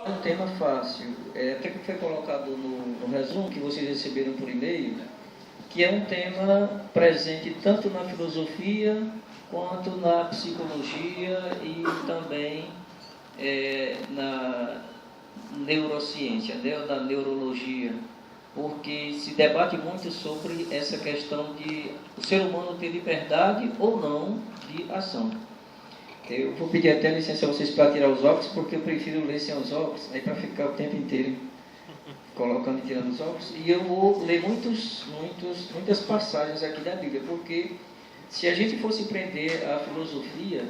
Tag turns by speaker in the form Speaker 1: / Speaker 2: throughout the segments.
Speaker 1: É um tema fácil, até que foi colocado no resumo que vocês receberam por e-mail, que é um tema presente tanto na filosofia quanto na psicologia e também na neurociência, da neurologia, porque se debate muito sobre essa questão de o ser humano ter liberdade ou não de ação. Eu vou pedir até licença a vocês para tirar os óculos, porque eu prefiro ler sem os óculos, aí para ficar o tempo inteiro colocando e tirando os óculos. E eu vou ler muitas passagens aqui da Bíblia, porque se a gente fosse prender a filosofia,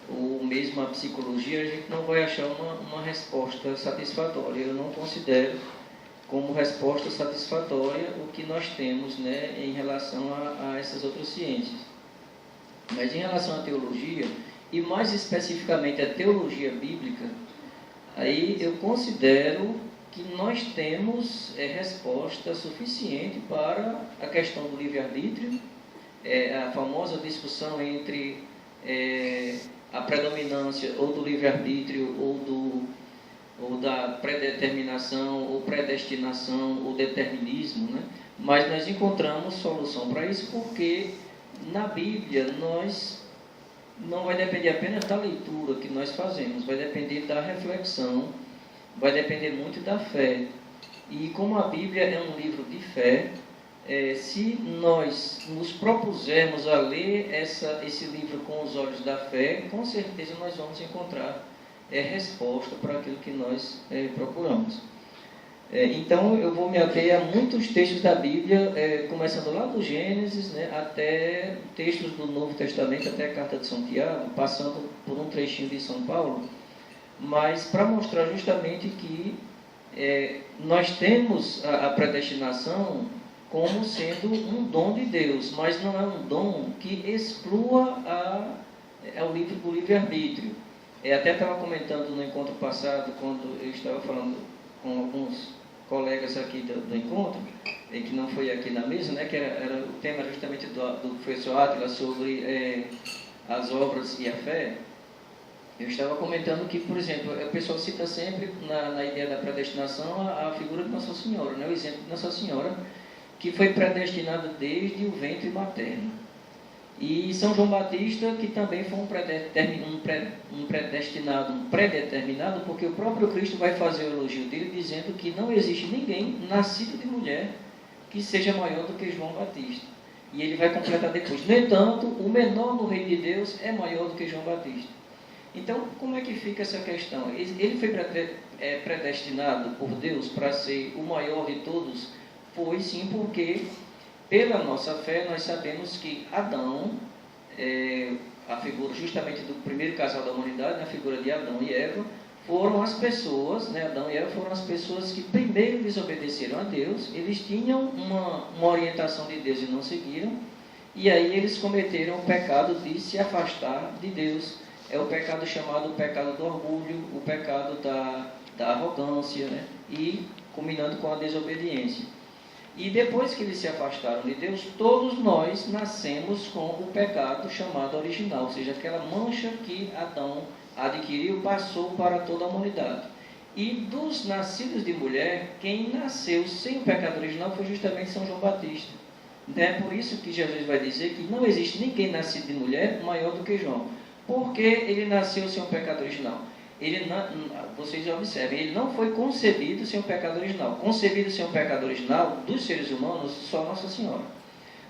Speaker 1: ou mesmo a psicologia, a gente não vai achar uma resposta satisfatória. Eu não considero como resposta satisfatória o que nós temos, né, em relação a essas outras ciências. Mas em relação à teologia, e mais especificamente a teologia bíblica, aí eu considero que nós temos resposta suficiente para a questão do livre-arbítrio, a famosa discussão entre a predominância ou do livre-arbítrio ou da predeterminação ou predestinação ou determinismo, né? Mas nós encontramos solução para isso porque na Bíblia não vai depender apenas da leitura que nós fazemos, vai depender da reflexão, vai depender muito da fé. E como a Bíblia é um livro de fé, se nós nos propusermos a ler esse livro com os olhos da fé, com certeza nós vamos encontrar resposta para aquilo que nós procuramos. Então eu vou me ater a muitos textos da Bíblia, começando lá do Gênesis, né, até textos do Novo Testamento, até a carta de São Tiago, passando por um trechinho de São Paulo, mas para mostrar justamente que nós temos a predestinação como sendo um dom de Deus, mas não é um dom que exclua o livre-arbítrio. Até estava comentando no encontro passado, quando eu estava falando com alguns colegas aqui do encontro, que não foi aqui na mesa, né, que era o tema justamente do professor Átila sobre as obras e a fé. Eu estava comentando que, por exemplo, o pessoal cita sempre na ideia da predestinação a figura de Nossa Senhora, né, o exemplo de Nossa Senhora, que foi predestinada desde o ventre materno. E São João Batista, que também foi um predeterminado, porque o próprio Cristo vai fazer o elogio dele, dizendo que não existe ninguém nascido de mulher que seja maior do que João Batista. E ele vai completar depois. No entanto, o menor no reino de Deus é maior do que João Batista. Então, como é que fica essa questão? Ele foi predestinado por Deus para ser o maior de todos? Foi sim, porque pela nossa fé nós sabemos que Adão, a figura justamente do primeiro casal da humanidade, a figura de Adão e Eva, foram as pessoas, né, Adão e Eva foram as pessoas que primeiro desobedeceram a Deus. Eles tinham uma orientação de Deus e não seguiram, e aí eles cometeram o pecado de se afastar de Deus. É o pecado chamado o pecado do orgulho, o pecado da arrogância, né, e combinando com a desobediência. E depois que eles se afastaram de Deus, todos nós nascemos com o pecado chamado original, ou seja, aquela mancha que Adão adquiriu passou para toda a humanidade. E dos nascidos de mulher, quem nasceu sem o pecado original foi justamente São João Batista. Então é por isso que Jesus vai dizer que não existe ninguém nascido de mulher maior do que João, porque ele nasceu sem o pecado original. Vocês observem, ele não foi concebido sem o pecado original. Concebido sem o pecado original dos seres humanos, só Nossa Senhora.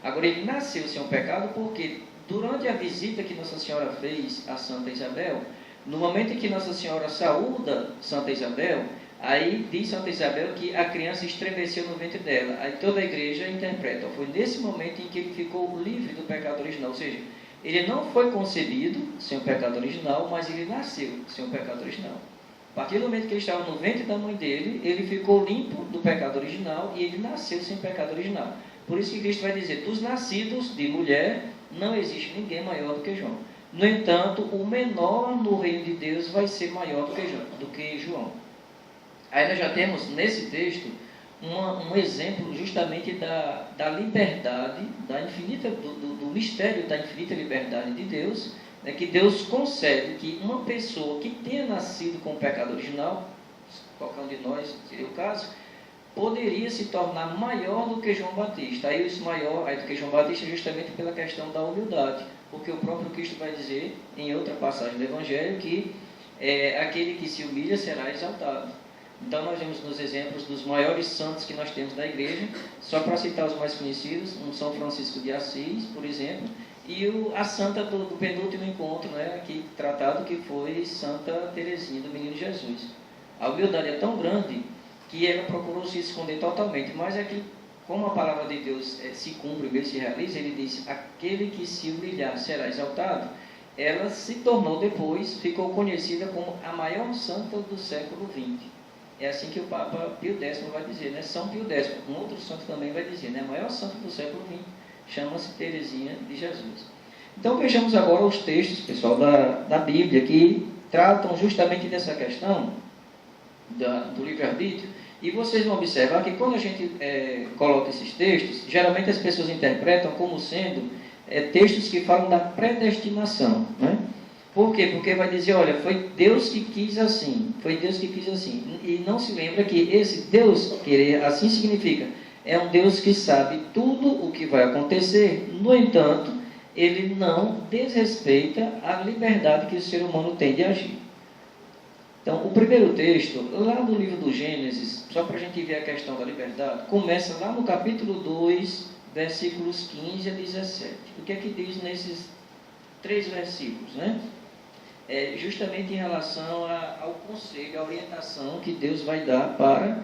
Speaker 1: Agora, ele nasceu sem o pecado porque durante a visita que Nossa Senhora fez a Santa Isabel, no momento em que Nossa Senhora saúda Santa Isabel, aí diz Santa Isabel que a criança estremeceu no ventre dela. Aí toda a igreja interpreta, foi nesse momento em que ele ficou livre do pecado original, ou seja, ele não foi concebido sem o pecado original, mas ele nasceu sem o pecado original. A partir do momento que ele estava no ventre da mãe dele, ele ficou limpo do pecado original e ele nasceu sem pecado original. Por isso que Cristo vai dizer, dos nascidos de mulher, não existe ninguém maior do que João. No entanto, o menor no reino de Deus vai ser maior do que João. Aí nós já temos nesse texto um exemplo justamente da liberdade, do mistério da infinita liberdade de Deus, né, que Deus concede que uma pessoa que tenha nascido com o pecado original qualquer um de nós, seria o caso, poderia se tornar maior do que João Batista. Aí isso maior do que João Batista justamente pela questão da humildade, porque o próprio Cristo vai dizer em outra passagem do Evangelho que aquele que se humilha será exaltado. Então nós vemos nos exemplos dos maiores santos que nós temos da igreja, só para citar os mais conhecidos, um São Francisco de Assis, por exemplo, e a santa do penúltimo encontro, aqui tratado, que foi Santa Teresinha do Menino Jesus. A humildade é tão grande que ela procurou se esconder totalmente, mas é que, como a palavra de Deus se cumpre e se realiza, ele disse, aquele que se humilhar será exaltado. Ela se tornou depois, ficou conhecida como a maior santa do século XX. É assim que o Papa Pio X vai dizer, São Pio X, um outro santo também vai dizer, a maior santa do século XX, chama-se Teresinha de Jesus. Então vejamos agora os textos, pessoal, da Bíblia, que tratam justamente dessa questão do livre-arbítrio. E vocês vão observar que quando a gente coloca esses textos, geralmente as pessoas interpretam como sendo textos que falam da predestinação, Por quê? Porque vai dizer, olha, foi Deus que quis assim, foi Deus que quis assim. E não se lembra que esse Deus querer assim significa, é um Deus que sabe tudo o que vai acontecer, no entanto, ele não desrespeita a liberdade que o ser humano tem de agir. Então, o primeiro texto, lá do livro do Gênesis, só para a gente ver a questão da liberdade, começa lá no capítulo 2, versículos 15 a 17. O que é que diz nesses 3 versículos, justamente em relação ao conselho, à orientação que Deus vai dar para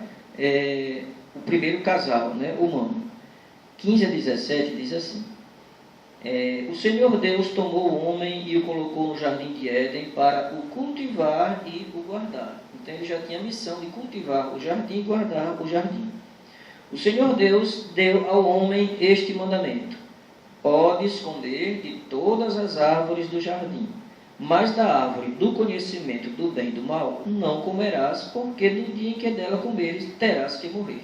Speaker 1: o primeiro casal, humano. 15 a 17 diz assim, o Senhor Deus tomou o homem e o colocou no jardim de Éden para o cultivar e o guardar. Então ele já tinha a missão de cultivar o jardim e guardar o jardim. O Senhor Deus deu ao homem este mandamento: podes comer de todas as árvores do jardim, mas da árvore do conhecimento do bem e do mal não comerás, porque no dia em que dela comeres terás que morrer.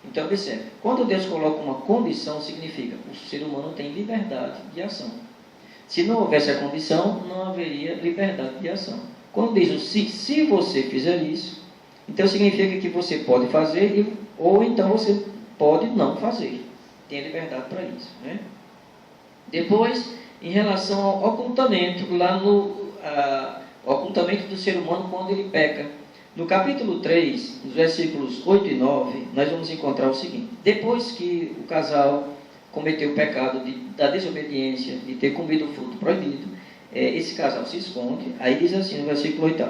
Speaker 1: Então observe, quando Deus coloca uma condição, significa que o ser humano tem liberdade de ação. Se não houvesse a condição, não haveria liberdade de ação. Quando diz o se você fizer isso, então significa que você pode fazer, ou então você pode não fazer. Tem liberdade para isso, Depois, em relação ao ocultamento, lá no ocultamento do ser humano quando ele peca. No capítulo 3, nos versículos 8 e 9, nós vamos encontrar o seguinte: depois que o casal cometeu o pecado da desobediência, de ter comido o fruto proibido, esse casal se esconde. Aí diz assim no versículo 8: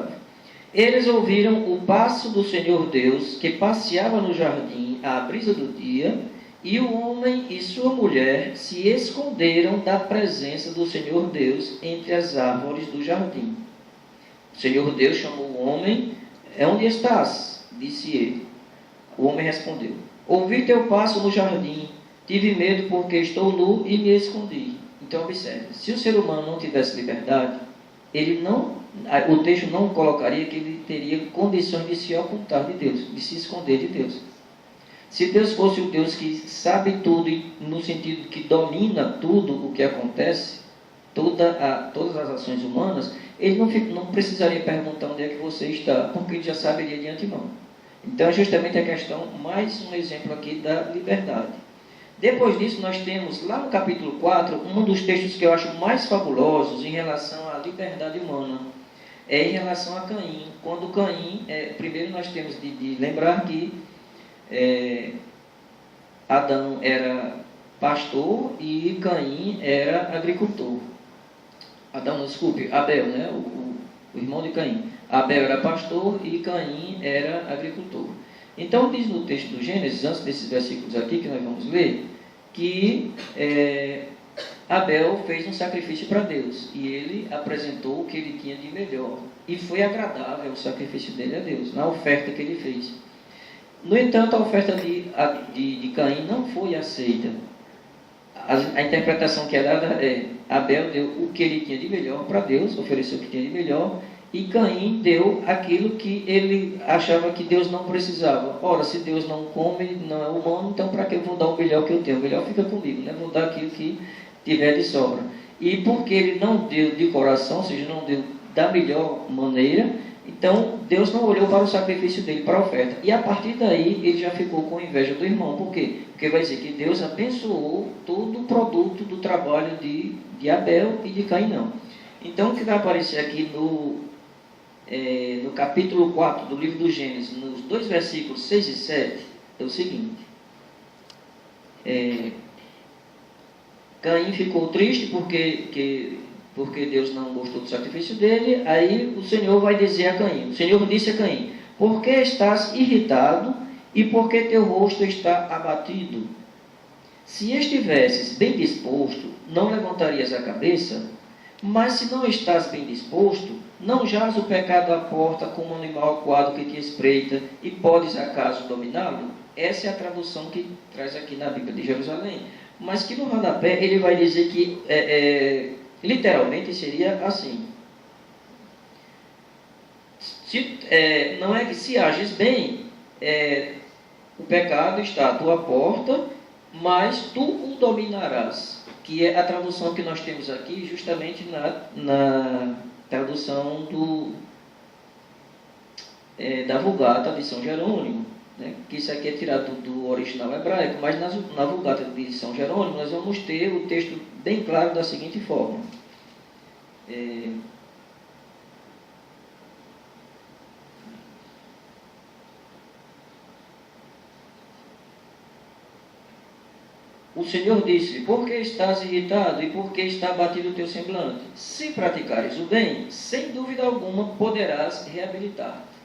Speaker 1: eles ouviram o passo do Senhor Deus, que passeava no jardim à brisa do dia, e o homem e sua mulher se esconderam da presença do Senhor Deus entre as árvores do jardim. O Senhor Deus chamou o homem. Onde estás? Disse ele. O homem respondeu: ouvi teu passo no jardim, tive medo porque estou nu e me escondi. Então observe, se o ser humano não tivesse liberdade, o texto não colocaria que ele teria condições de se ocultar de Deus, de se esconder de Deus. Se Deus fosse o Deus que sabe tudo, no sentido que domina tudo o que acontece, todas as ações humanas, ele não precisaria perguntar onde é que você está, porque ele já saberia de antemão. Então, é justamente a questão, mais um exemplo aqui da liberdade. Depois disso, nós temos, lá no capítulo 4, um dos textos que eu acho mais fabulosos em relação à liberdade humana. Em relação a Caim. Quando Caim, primeiro nós temos de lembrar que Adão era pastor e Caim era agricultor. Abel, o irmão de Caim. Abel era pastor e Caim era agricultor. Então diz no texto do Gênesis, antes desses versículos aqui que nós vamos ler, que Abel fez um sacrifício para Deus e ele apresentou o que ele tinha de melhor. E foi agradável o sacrifício dele a Deus, na oferta que ele fez. No entanto, a oferta de Caim não foi aceita. A interpretação que é dada Abel deu o que ele tinha de melhor para Deus, ofereceu o que tinha de melhor, e Caim deu aquilo que ele achava que Deus não precisava. Ora, se Deus não come, não é humano, então para que eu vou dar o melhor que eu tenho? O melhor fica comigo, vou dar aquilo que tiver de sobra. E porque ele não deu de coração, ou seja, não deu da melhor maneira, então Deus não olhou para o sacrifício dele, para a oferta. E a partir daí, ele já ficou com inveja do irmão. Por quê? Porque vai dizer que Deus abençoou todo o produto do trabalho de Abel e de Caim não. Então, o que vai aparecer aqui no capítulo 4 do livro do Gênesis, nos 2 versículos 6 e 7, é o seguinte. Caim ficou triste porque Deus não gostou do sacrifício dele. Aí o Senhor vai dizer a Caim, o Senhor disse a Caim: por que estás irritado e por que teu rosto está abatido? Se estivesses bem disposto, não levantarias a cabeça, mas se não estás bem disposto, não jaz o pecado à porta como um animal acuado que te espreita, e podes acaso dominá-lo? Essa é a tradução que traz aqui na Bíblia de Jerusalém. Mas que no rodapé ele vai dizer que literalmente seria assim. Não é que se ages bem, o pecado está à tua porta, mas tu o dominarás. Que é a tradução que nós temos aqui, justamente na tradução da Vulgata de São Jerônimo. Né? Que isso aqui é tirado do original hebraico, mas na Vulgata de São Jerônimo nós vamos ter o texto bem claro da seguinte forma. O Senhor disse: por que estás irritado e por que está abatido o teu semblante? Se praticares o bem, sem dúvida alguma poderás reabilitar-te.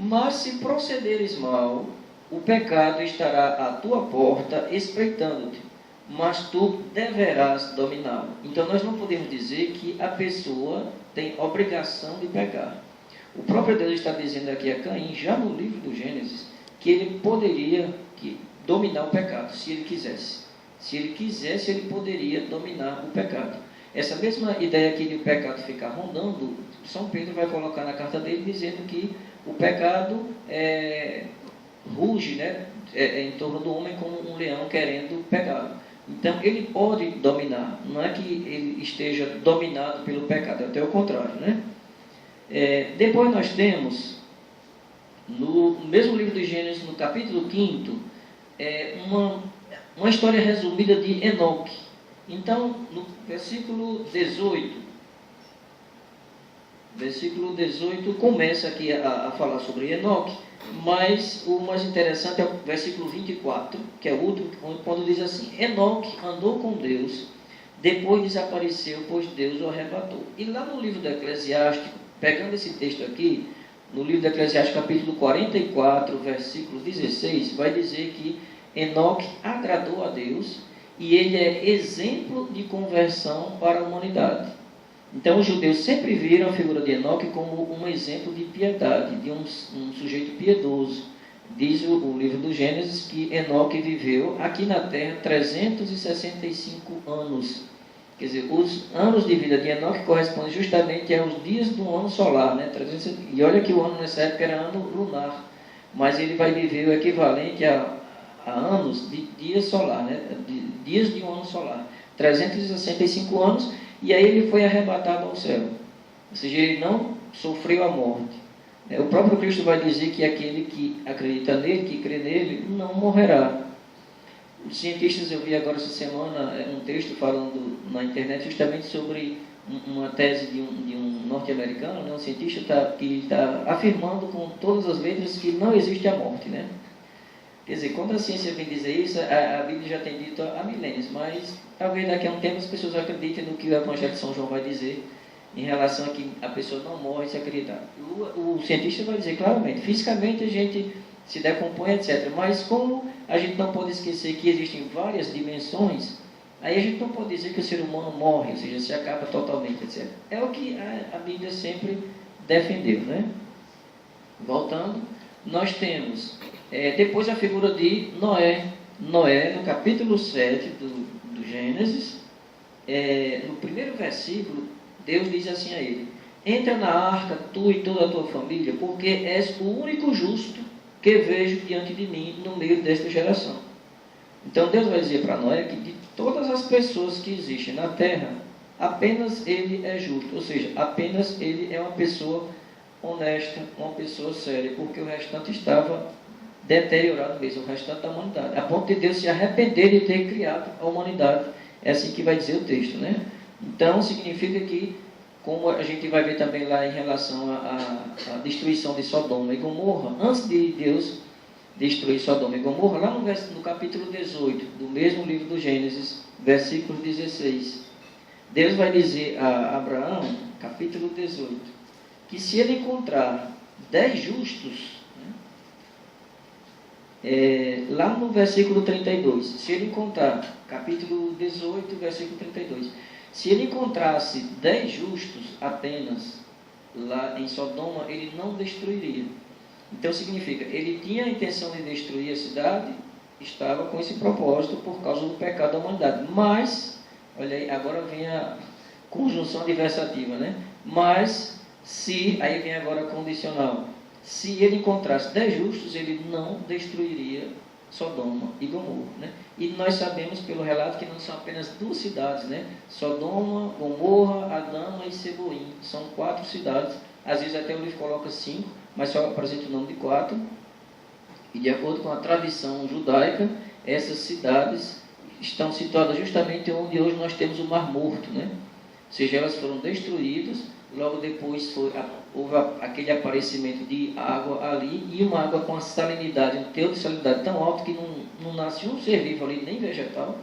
Speaker 1: Mas se procederes mal, o pecado estará à tua porta espreitando-te, mas tu deverás dominá-lo. Então nós não podemos dizer que a pessoa tem obrigação de pecar. O próprio Deus está dizendo aqui a Caim, já no livro do Gênesis, que ele poderia dominar o pecado, se ele quisesse. Se ele quisesse, ele poderia dominar o pecado. Essa mesma ideia aqui de o pecado ficar rondando, São Pedro vai colocar na carta dele dizendo que o pecado ruge, né, em torno do homem como um leão querendo pegá-lo. Então ele pode dominar, não é que ele esteja dominado pelo pecado, é até o contrário, né? Depois nós temos, no mesmo livro de Gênesis, no capítulo 5, uma história resumida de Enoque. Então, no versículo 18 começa aqui a falar sobre Enoque, mas o mais interessante é o versículo 24, que é o último, quando diz assim: Enoque andou com Deus, depois desapareceu, pois Deus o arrebatou. E lá no livro do Eclesiástico, pegando esse texto aqui, no livro do Eclesiástico, capítulo 44, versículo 16, vai dizer que Enoque agradou a Deus e ele é exemplo de conversão para a humanidade. Então os judeus sempre viram a figura de Enoque como um exemplo de piedade, de um sujeito piedoso. Diz o livro do Gênesis que Enoque viveu aqui na terra 365 anos. Quer dizer, os anos de vida de Enoque correspondem justamente aos dias do ano solar, né? E olha que o ano nessa época era ano lunar, mas ele vai viver o equivalente a anos de dia solar, né? Dias de um ano solar, 365 anos, e aí ele foi arrebatado ao céu. Ou seja, ele não sofreu a morte. O próprio Cristo vai dizer que aquele que acredita nele, que crê nele, não morrerá. Os cientistas, eu vi agora essa semana um texto falando na internet justamente sobre uma tese de um norte-americano, né? Um cientista que está afirmando com todas as letras que não existe a morte, né? Quer dizer, quando a ciência vem dizer isso, a Bíblia já tem dito há milênios, mas talvez daqui a um tempo as pessoas acreditem no que o Evangelho de São João vai dizer em relação a que a pessoa não morre se acreditar. O cientista vai dizer claramente, fisicamente a gente se decompõe, etc. Mas como a gente não pode esquecer que existem várias dimensões, aí a gente não pode dizer que o ser humano morre, ou seja, se acaba totalmente, etc. É o que a Bíblia sempre defendeu, né? Voltando, nós temos depois a figura de Noé. Noé, no capítulo 7 do Gênesis, no primeiro versículo, Deus diz assim a ele: entra na arca, tu e toda a tua família, porque és o único justo que vejo diante de mim no meio desta geração. Então Deus vai dizer para Noé que de todas as pessoas que existem na terra, apenas ele é justo, ou seja, apenas ele é uma pessoa honesta, uma pessoa séria, porque o restante estava deteriorado mesmo, o restante da humanidade, a ponto de Deus se arrepender de ter criado a humanidade. É assim que vai dizer o texto, né? Então, significa que, como a gente vai ver também lá em relação à destruição de Sodoma e Gomorra, antes de Deus destruir Sodoma e Gomorra, lá no capítulo 18, do mesmo livro do Gênesis, versículo 16, Deus vai dizer a Abraão, capítulo 18, que se ele encontrar 10 justos, lá no versículo 32, se ele encontrar, capítulo 18, versículo 32, se ele encontrasse 10 justos apenas lá em Sodoma, ele não destruiria. Então significa, ele tinha a intenção de destruir a cidade, estava com esse propósito por causa do pecado da humanidade. Mas, olha aí, agora vem a conjunção adversativa, né? Mas, se, aí vem agora a condicional, se ele encontrasse 10 justos, ele não destruiria Sodoma e Gomorra, né? E nós sabemos pelo relato que não são apenas 2 cidades, né? Sodoma, Gomorra, Adama e Seboim. São 4 cidades. Às vezes até o livro coloca 5, mas só apresenta o nome de 4. E de acordo com a tradição judaica, essas cidades estão situadas justamente onde hoje nós temos o Mar Morto, né? Ou seja, elas foram destruídas, logo depois houve aquele aparecimento de água ali, e uma água com a salinidade, um teor de salinidade tão alto que não nasce um ser vivo ali, nem vegetal,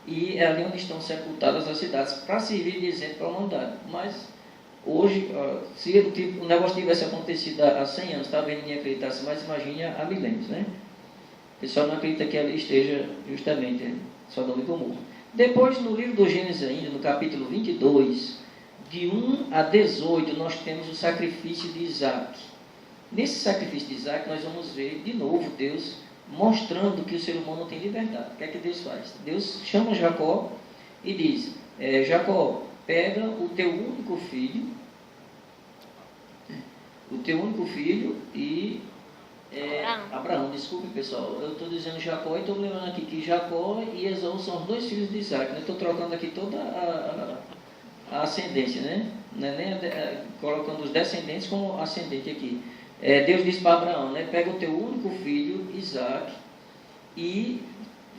Speaker 1: e é ali onde estão sepultadas as cidades, para servir de exemplo para a humanidade. Mas hoje, se o negócio tivesse acontecido há 100 anos, talvez ninguém acreditasse, mas imagine há milênios, né? O pessoal não acredita que ali esteja justamente Sodoma e Gomorra. Depois, no livro do Gênesis ainda, no capítulo 22, de 1 a 18, nós temos o sacrifício de Isaac. Nesse sacrifício de Isaac, nós vamos ver, de novo, Deus mostrando que o ser humano tem liberdade. O que é que Deus faz? Deus chama Jacó e diz, Jacó, pega o teu único filho e Abraão, desculpe pessoal, eu estou dizendo Jacó e estou lembrando aqui que Jacó e Esaú são os 2 filhos de Isaac, né? Estou trocando aqui toda a ascendência, né? Não é nem colocando os descendentes como ascendente aqui. Deus disse para Abraão, né? Pega o teu único filho, Isaac, e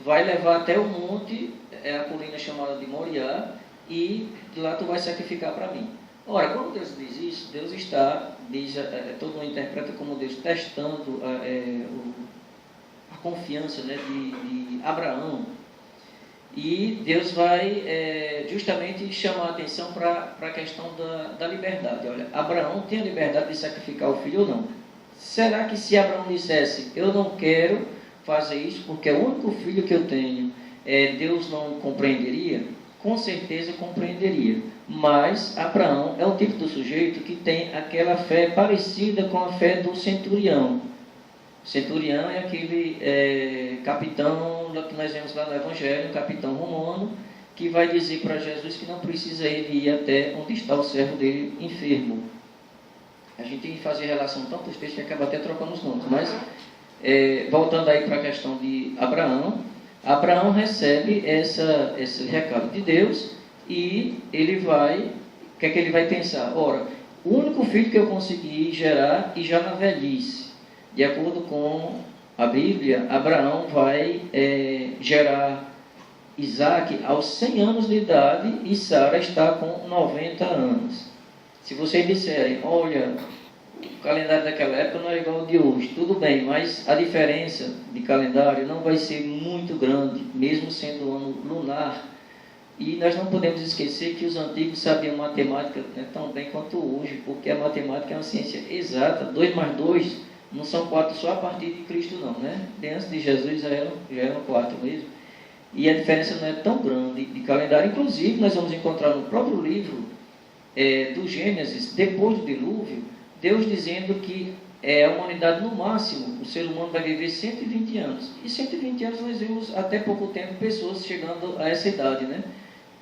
Speaker 1: vai levar até o monte, a colina chamada de Moriá, e lá tu vai sacrificar para mim. Ora, quando Deus diz isso, Deus todo mundo interpreta como Deus testando a confiança, né, de Abraão. E Deus vai justamente chamar a atenção para a questão da liberdade. Olha, Abraão tem a liberdade de sacrificar o filho ou não? Será que se Abraão dissesse, eu não quero fazer isso porque é o único filho que eu tenho, Deus não compreenderia? Com certeza compreenderia. Mas Abraão é o tipo do sujeito que tem aquela fé parecida com a fé do centurião. O centurião é aquele capitão que nós vemos lá no Evangelho, um capitão romano, que vai dizer para Jesus que não precisa ele ir até onde está o servo dele enfermo. A gente tem que fazer relação tantos textos que acaba até trocando os nomes. Mas, voltando aí para a questão de Abraão recebe esse recado de Deus e ele vai, o que é que ele vai pensar? Ora, o único filho que eu consegui gerar e já na velhice, de acordo com a Bíblia, Abraão vai gerar Isaac aos 100 anos de idade e Sara está com 90 anos. Se vocês disserem, olha, o calendário daquela época não é igual ao de hoje, tudo bem, mas a diferença de calendário não vai ser muito grande, mesmo sendo o ano lunar. E nós não podemos esquecer que os antigos sabiam matemática, né, tão bem quanto hoje, porque a matemática é uma ciência exata. 2 mais 2 não são 4 só a partir de Cristo não, né? Antes de Jesus já eram 4 mesmo. E a diferença não é tão grande de calendário. Inclusive, nós vamos encontrar no próprio livro do Gênesis, depois do dilúvio, Deus dizendo que a humanidade, no máximo, o ser humano vai viver 120 anos. E 120 anos nós vimos até pouco tempo pessoas chegando a essa idade, né?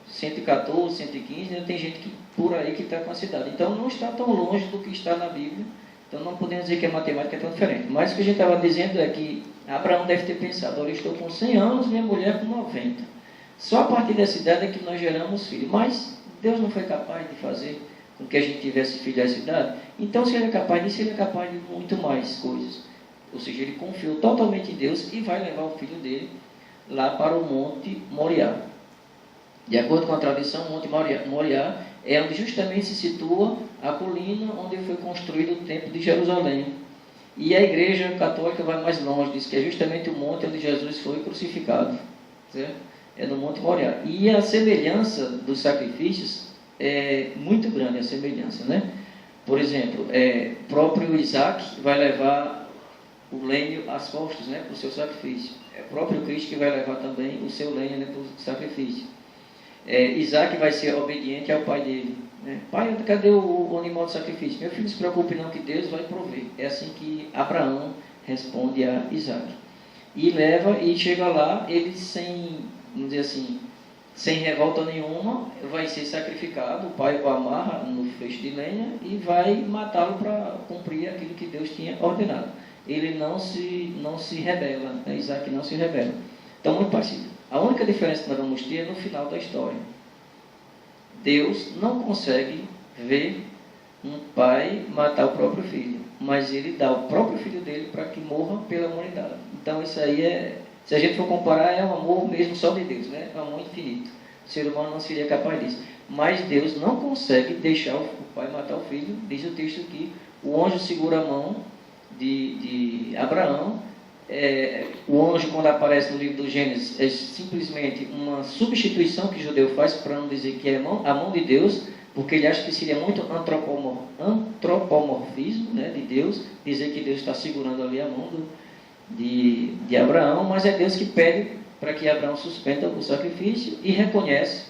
Speaker 1: 114, 115, tem gente por aí que está com essa idade. Então não está tão longe do que está na Bíblia. Então não podemos dizer que a matemática é tão diferente. Mas o que a gente estava dizendo é que Abraão deve ter pensado, olha, eu estou com 100 anos, minha mulher com 90. Só a partir dessa idade é que nós geramos filhos. Mas Deus não foi capaz de fazer com que a gente tivesse filho dessa idade? Então, se ele é capaz disso, ele é capaz de muito mais coisas. Ou seja, ele confiou totalmente em Deus e vai levar o filho dele lá para o Monte Moriá. De acordo com a tradição, o Monte Moriá é onde justamente se situa a colina onde foi construído o Templo de Jerusalém. E a Igreja Católica vai mais longe, diz que é justamente o monte onde Jesus foi crucificado. Certo? É no Monte Moriá. E a semelhança dos sacrifícios é muito grande, a semelhança, né? Por exemplo, próprio Isaac vai levar o lenho às costas, né, para o seu sacrifício. É o próprio Cristo que vai levar também o seu lenho, né, para o sacrifício. Isaac vai ser obediente ao pai dele. Né? Pai, cadê o animal de sacrifício? Meu filho, não se preocupe não, que Deus vai prover. É assim que Abraão responde a Isaac. E leva e chega lá, ele sem, vamos dizer assim, sem revolta nenhuma, vai ser sacrificado. O pai o amarra no feixe de lenha e vai matá-lo para cumprir aquilo que Deus tinha ordenado. Ele não se rebela, né? Isaac não se rebela. Então, muito parecido. A única diferença que nós vamos ter é no final da história. Deus não consegue ver um pai matar o próprio filho, mas ele dá o próprio filho dele para que morra pela humanidade. Então, isso aí se a gente for comparar, é um amor mesmo só de Deus, né? É um amor infinito. O ser humano não seria capaz disso. Mas Deus não consegue deixar o pai matar o filho. Diz o texto aqui, o anjo segura a mão de Abraão. O anjo, quando aparece no livro do Gênesis, é simplesmente uma substituição que o judeu faz, para não dizer que é a mão de Deus, porque ele acha que seria muito antropomorfismo, né, de Deus, dizer que Deus está segurando ali a mão de Abraão, mas é Deus que pede para que Abraão suspenda o sacrifício e reconhece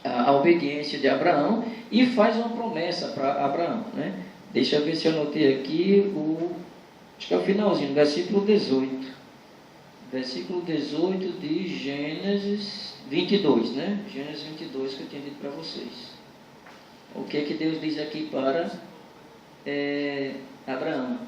Speaker 1: a obediência de Abraão e faz uma promessa para Abraão, né? Deixa eu ver se eu anotei aqui acho que é o finalzinho, versículo 18. Versículo 18 de Gênesis 22, né? Gênesis 22 que eu tinha dito para vocês. O que é que Deus diz aqui para Abraão?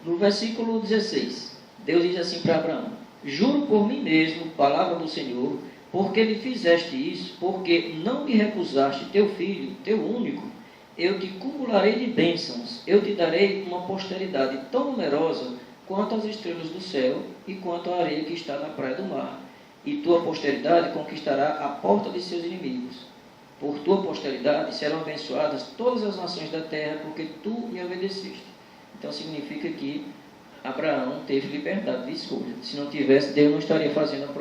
Speaker 1: No versículo 16, Deus diz assim para Abraão: juro por mim mesmo, palavra do Senhor, porque me fizeste isso, porque não me recusaste teu filho, teu único, eu te cumularei de bênçãos, eu te darei uma posteridade tão numerosa quanto as estrelas do céu e quanto a areia que está na praia do mar. E tua posteridade conquistará a porta de seus inimigos. Por tua posteridade serão abençoadas todas as nações da terra, porque tu me obedeceste. Então significa que Abraão teve liberdade de escolha. Se não tivesse, Deus não estaria fazendo uma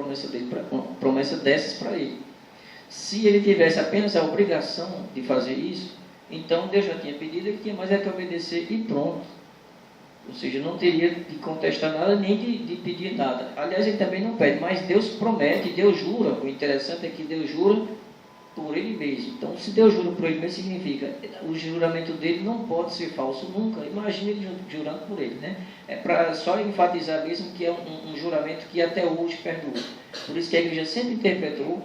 Speaker 1: promessa dessas para ele. Se ele tivesse apenas a obrigação de fazer isso, então Deus já tinha pedido, ele tinha mais que obedecer e pronto. Ou seja, não teria de contestar nada, nem de pedir nada. Aliás, ele também não pede, mas Deus promete, Deus jura. O interessante é que Deus jura por ele mesmo. Então, se Deus jura por ele mesmo, significa o juramento dele não pode ser falso nunca. Imagine ele jurando por ele, né? É para só enfatizar mesmo que é um juramento que até hoje perdura. Por isso que a igreja sempre interpretou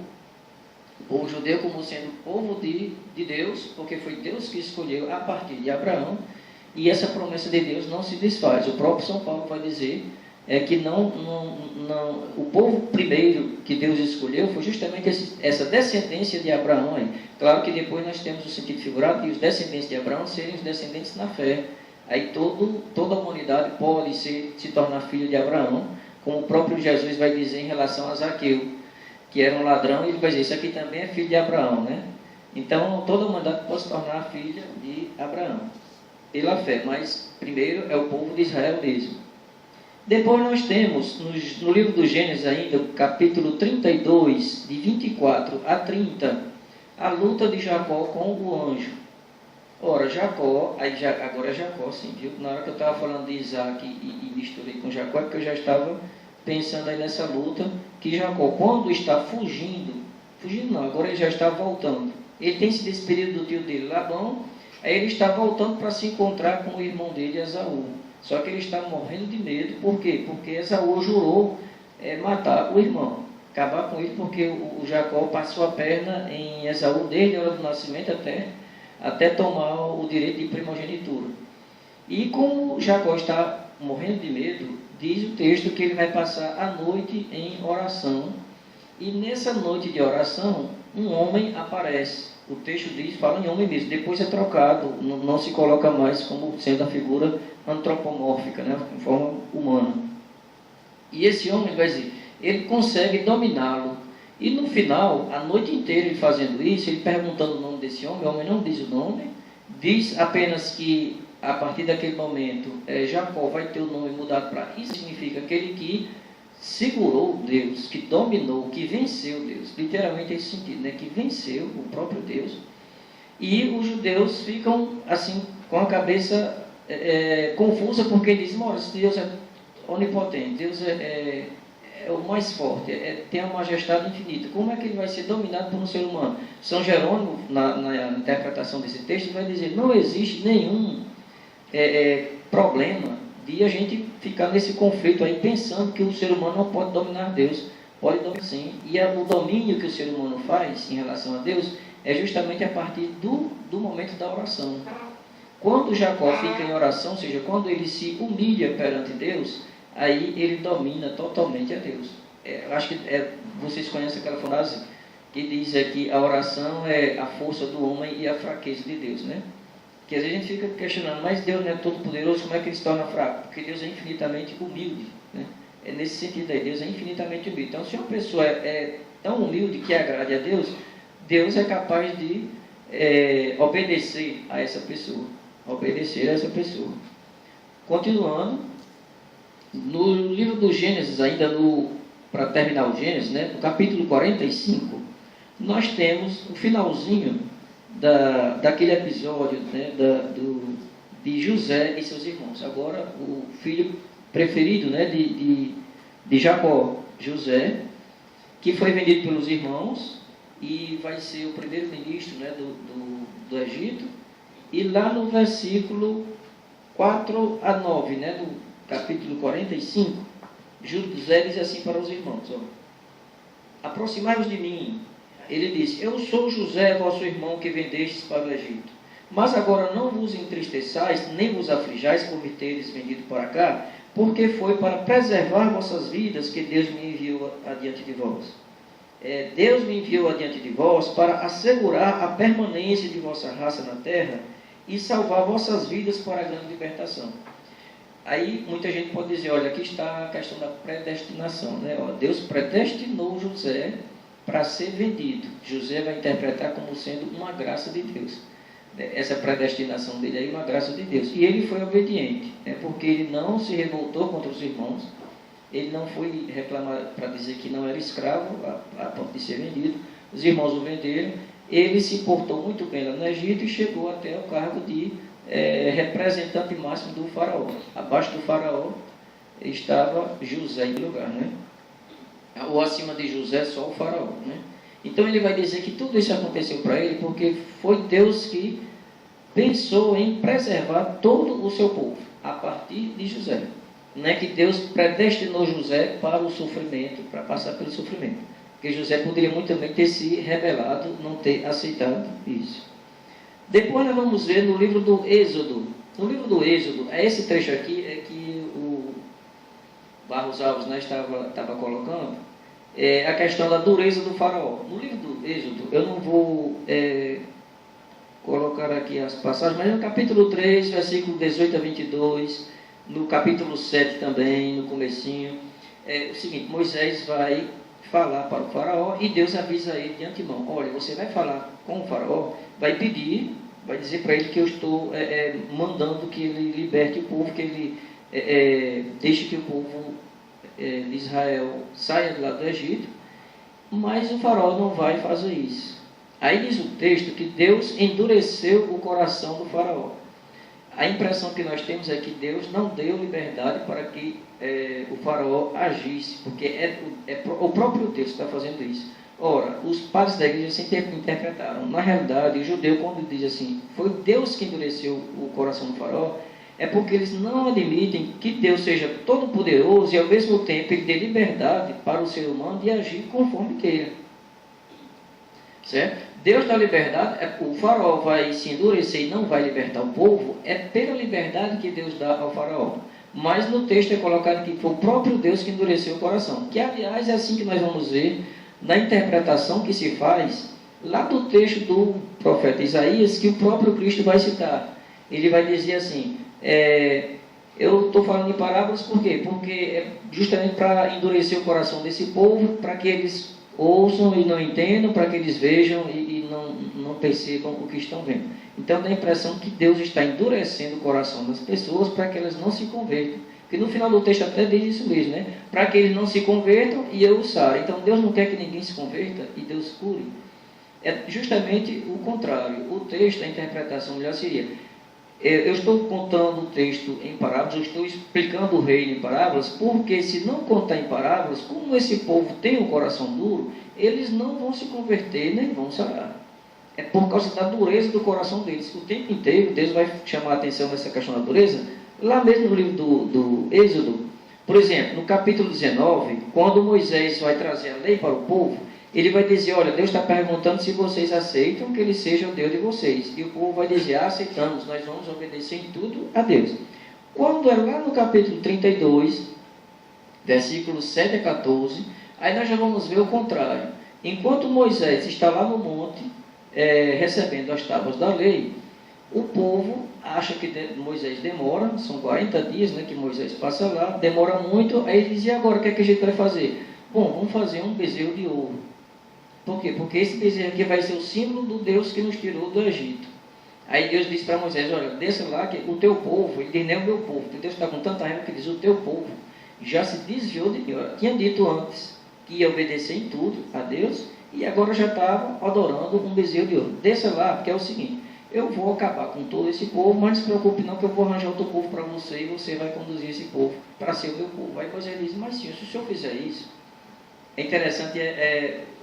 Speaker 1: o povo judeu como sendo povo de Deus, porque foi Deus que escolheu a partir de Abraão, e essa promessa de Deus não se desfaz. O próprio São Paulo vai dizer que o povo primeiro que Deus escolheu foi justamente essa descendência de Abraão aí. Claro que depois nós temos o sentido figurado de os descendentes de Abraão serem os descendentes na fé. Aí toda a humanidade pode se tornar filho de Abraão, como o próprio Jesus vai dizer em relação a Zaqueu, que era um ladrão, e ele vai dizer, isso aqui também é filho de Abraão, né? Então toda a humanidade pode se tornar filha de Abraão, pela fé, mas primeiro é o povo de Israel mesmo. Depois nós temos, no livro do Gênesis ainda, capítulo 32, de 24 a 30, a luta de Jacó com o anjo. Ora, Jacó, agora é Jacó, sim, viu? Na hora que eu estava falando de Isaac e misturei com Jacó, é porque eu já estava pensando aí nessa luta, que Jacó, quando está fugindo não, agora ele já está voltando. Ele tem se despedido do tio dele, Labão, aí ele está voltando para se encontrar com o irmão dele, Esaú. Só que ele está morrendo de medo. Por quê? Porque Esaú jurou matar o irmão, acabar com ele, porque o Jacó passou a perna em Esaú desde a hora do nascimento até tomar o direito de primogenitura. E como Jacó está morrendo de medo, diz o texto que ele vai passar a noite em oração. E nessa noite de oração, um homem aparece. O texto diz, fala em homem mesmo, depois é trocado, não se coloca mais como sendo a figura antropomórfica, né, em forma humana. E esse homem, vai dizer, ele consegue dominá-lo. E no final, a noite inteira ele fazendo isso, ele perguntando o nome desse homem, o homem não diz o nome, diz apenas que a partir daquele momento, Jacó vai ter o nome mudado para... Isso significa aquele que segurou Deus, que dominou, que venceu Deus. Literalmente é esse sentido, né? Que venceu o próprio Deus. E os judeus ficam assim, com a cabeça confusa, porque dizem, se Deus é onipotente, Deus é o mais forte, tem a majestade infinita, como é que ele vai ser dominado por um ser humano? São Jerônimo, na interpretação desse texto, vai dizer, não existe nenhum problema de a gente ficar nesse conflito aí, pensando que o ser humano não pode dominar Deus. Pode dominar sim. E o domínio que o ser humano faz em relação a Deus é justamente a partir do momento da oração. Quando Jacó fica em oração, ou seja, quando ele se humilha perante Deus, aí ele domina totalmente a Deus. Acho que vocês conhecem aquela frase que diz que a oração é a força do homem e a fraqueza de Deus, né? Que às vezes a gente fica questionando, mas Deus não é todo poderoso, como é que ele se torna fraco? Porque Deus é infinitamente humilde, né? É nesse sentido aí, Deus é infinitamente humilde. Então, se uma pessoa é tão humilde que agrade a Deus, Deus é capaz de obedecer a essa pessoa. Continuando, no livro do Gênesis, ainda para terminar o Gênesis, né, no capítulo 45, nós temos o finalzinho daquele episódio, né, de José e seus irmãos. Agora, o filho preferido, né, de Jacó, José, que foi vendido pelos irmãos e vai ser o primeiro-ministro, né, do Egito. E lá no versículo 4 a 9, né, do capítulo 45, José diz assim para os irmãos, aproximai-vos de mim. Ele disse, eu sou José, vosso irmão, que vendestes para o Egito. Mas agora não vos entristeçais, nem vos aflijais por me teres vendido para cá, porque foi para preservar vossas vidas que Deus me enviou adiante de vós. Deus me enviou adiante de vós para assegurar a permanência de vossa raça na terra e salvar vossas vidas para a grande libertação. Aí muita gente pode dizer, olha, aqui está a questão da predestinação, né? Deus predestinou José para ser vendido. José vai interpretar como sendo uma graça de Deus. Essa predestinação dele aí é uma graça de Deus. E ele foi obediente, né? Porque ele não se revoltou contra os irmãos, ele não foi reclamar para dizer que não era escravo, a ponto de ser vendido. Os irmãos o venderam, ele se portou muito bem lá no Egito e chegou até o cargo de representante máximo do faraó. Abaixo do faraó estava José em lugar, né? Ou acima de José só o faraó, né? Então ele vai dizer que tudo isso aconteceu para ele porque foi Deus que pensou em preservar todo o seu povo a partir de José. Não é que Deus predestinou José para o sofrimento, para passar pelo sofrimento, porque José poderia muito bem ter se rebelado, não ter aceitado isso. Depois nós vamos ver no livro do Êxodo. No livro do Êxodo, esse trecho aqui que o Barros Alves, né, estava colocando, a questão da dureza do faraó. No livro do Êxodo, eu não vou colocar aqui as passagens, mas no capítulo 3, versículo 18 a 22, no capítulo 7 também, no comecinho, é o seguinte, Moisés vai falar para o faraó e Deus avisa ele de antemão, olha, você vai falar com o faraó, vai pedir, vai dizer para ele que eu estou mandando que ele liberte o povo, que ele deixe que o povo de Israel saia de lá do Egito, mas o faraó não vai fazer isso. Aí diz o texto que Deus endureceu o coração do faraó. A impressão que nós temos é que Deus não deu liberdade para que o faraó agisse, porque é o próprio Deus que está fazendo isso. Ora, os padres da igreja sempre interpretaram. Na realidade, o judeu, quando diz assim, foi Deus que endureceu o coração do faraó, é porque eles não admitem que Deus seja todo poderoso e ao mesmo tempo ele dê liberdade para o ser humano de agir conforme queira. Certo? Deus dá liberdade, o faraó vai se endurecer e não vai libertar o povo, é pela liberdade que Deus dá ao faraó. Mas no texto é colocado que foi o próprio Deus que endureceu o coração. Que aliás é assim que nós vamos ver na interpretação que se faz lá do texto do profeta Isaías, que o próprio Cristo vai citar. Ele vai dizer assim, eu estou falando em parábolas por quê? Porque é justamente para endurecer o coração desse povo, para que eles ouçam e não entendam, para que eles vejam e não percebam o que estão vendo. Então dá a impressão que Deus está endurecendo o coração das pessoas para que elas não se convertam. Porque no final do texto até diz isso mesmo, né? Para que eles não se convertam e eu os sare. Então Deus não quer que ninguém se converta e Deus cure. É justamente o contrário. O texto, a interpretação melhor seria: eu estou contando o texto em parábolas, eu estou explicando o reino em parábolas, porque se não contar em parábolas, como esse povo tem um coração duro, eles não vão se converter nem vão sarar. É por causa da dureza do coração deles. O tempo inteiro Deus vai chamar a atenção nessa questão da dureza. Lá mesmo no livro do Êxodo, por exemplo, no capítulo 19, quando Moisés vai trazer a lei para o povo, ele vai dizer, olha, Deus está perguntando se vocês aceitam que Ele seja o Deus de vocês. E o povo vai dizer, aceitamos, nós vamos obedecer em tudo a Deus. Quando é lá no capítulo 32, versículos 7 a 14, aí nós já vamos ver o contrário. Enquanto Moisés está lá no monte, recebendo as tábuas da lei, o povo acha que Moisés demora, são 40 dias, né, que Moisés passa lá, demora muito, aí ele diz, e agora o que é que a gente vai fazer? Bom, vamos fazer um bezerro de ouro. Por quê? Porque esse bezerro aqui vai ser o símbolo do Deus que nos tirou do Egito. Aí Deus disse para Moisés, olha, desça lá que o teu povo, ele diz, nem o meu povo, porque Deus está com tanta raiva que diz, o teu povo já se desviou de Deus. Eu tinha dito antes que ia obedecer em tudo a Deus, e agora já estava adorando um bezerro de ouro. Desça lá, porque é o seguinte, eu vou acabar com todo esse povo, mas não se preocupe não, que eu vou arranjar outro povo para você, e você vai conduzir esse povo para ser o meu povo. Aí Moisés diz, mas senhor, se o senhor fizer isso, é interessante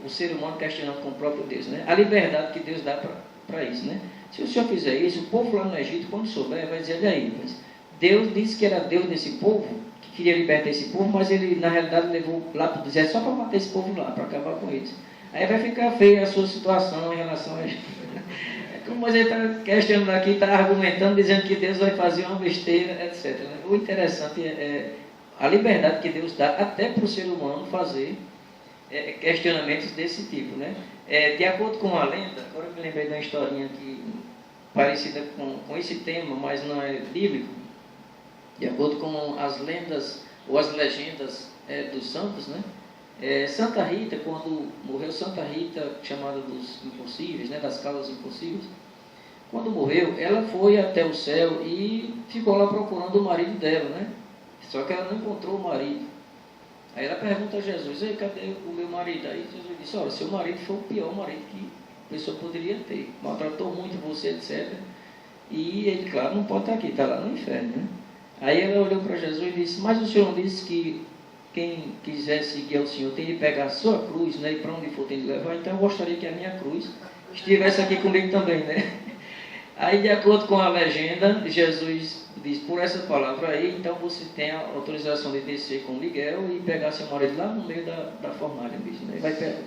Speaker 1: o ser humano questionando com o próprio Deus, né? A liberdade que Deus dá para isso, né? Se o senhor fizer isso, o povo lá no Egito, quando souber, vai dizer, olha aí, mas Deus disse que era Deus desse povo, que queria libertar esse povo, mas ele, na realidade, levou lá para o deserto só para matar esse povo lá, para acabar com eles. Aí vai ficar feia a sua situação em relação a Egito. Como você está questionando aqui, está argumentando, dizendo que Deus vai fazer uma besteira, etc. O interessante é a liberdade que Deus dá até para o ser humano fazer questionamentos desse tipo, né? De acordo com a lenda, agora eu me lembrei de uma historinha aqui, parecida com esse tema, mas não é bíblico. De acordo com as lendas ou as legendas dos santos, né? Santa Rita, quando morreu Santa Rita, chamada dos impossíveis, né? Das causas impossíveis, quando morreu, ela foi até o céu e ficou lá procurando o marido dela, né? Só que ela não encontrou o marido. Aí ela pergunta a Jesus, ei, cadê o meu marido? Aí Jesus disse, olha, seu marido foi o pior marido que a pessoa poderia ter. Maltratou muito você, etc. E ele, claro, não pode estar aqui, está lá no inferno, né? Aí ela olhou para Jesus e disse, mas o Senhor disse que quem quiser seguir ao Senhor tem de pegar a sua cruz, né? E para onde for tem de levar. Então eu gostaria que a minha cruz estivesse aqui comigo também, né? Aí, de acordo com a legenda, Jesus diz, por essa palavra aí, então você tem a autorização de descer com Miguel e pegar seu marido lá no meio da fornalha mesmo, né? Vai pegar.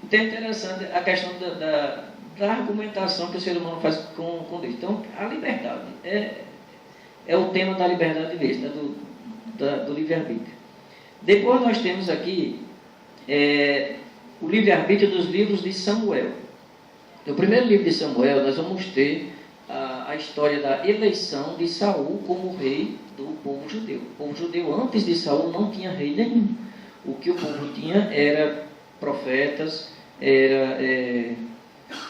Speaker 1: Então é interessante a questão da argumentação que o ser humano faz com Deus. Então, a liberdade é o tema da liberdade mesmo, né? do livre-arbítrio. Depois nós temos aqui o livre-arbítrio dos livros de Samuel. No primeiro livro de Samuel, nós vamos ter a história da eleição de Saul como rei do povo judeu. O povo judeu, antes de Saul, não tinha rei nenhum. O que o povo tinha era profetas, era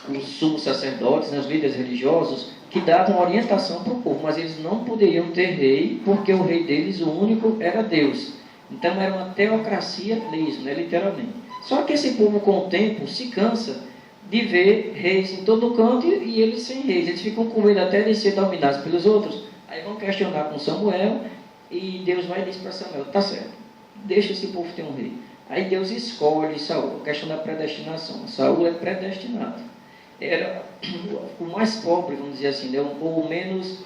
Speaker 1: os sumos sacerdotes, os líderes religiosos, que davam orientação para o povo, mas eles não poderiam ter rei, porque o rei deles, o único, era Deus. Então era uma teocracia mesmo, né, literalmente. Só que esse povo, com o tempo, se cansa de ver reis em todo canto e eles sem reis. Eles ficam com medo até de ser dominados pelos outros. Aí vão questionar com Samuel e Deus vai e diz para Samuel, tá certo, deixa esse povo ter um rei. Aí Deus escolhe Saul, a questão da predestinação. Saul é predestinado. Era o mais pobre, vamos dizer assim, né? Ou menos